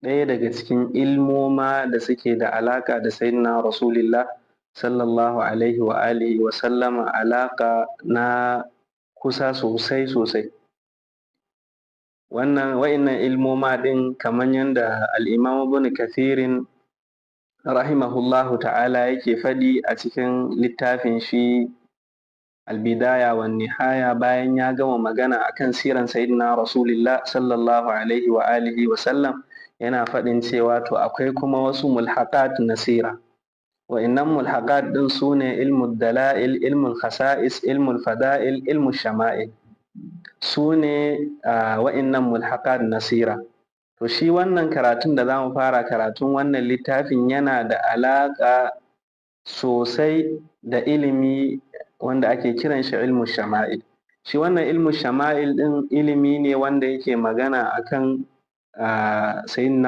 ɗaya daga cikin ilmoma da suke da alaƙa da sayyidina rasulillah sallallahu alaihi wa alihi wa sallama, alaƙa na kusa sosai sosai. Wa'innan ilmoma ɗin kamar yadda al'imam ibn kathirin rahimahullahu ta'ala yake faɗi a cikin littafin shi albidaya wa nihaya, bayan ya gama magana akan siran sayyidina rasulillah sallallahu alaihi wa alihi wa sallam, yana faɗin cewa to akwai kuma wasu mulhaqat na sira. Wa'innan mulhaqat ɗin su ne ilmul dala'il, ilmul khasa'is, ilmul fada'il, ilmul shama'il, su ne wa'innan mulhaqat na sira. To shi wannan karatun da za mu fara, karatun wannan littafin yana da alaƙa sosai da ilimi wanda ake kiran shi ilmu shama'il. Shi wannan ilmu shama'il ɗin ilimi ne wanda yake magana akan sayyidina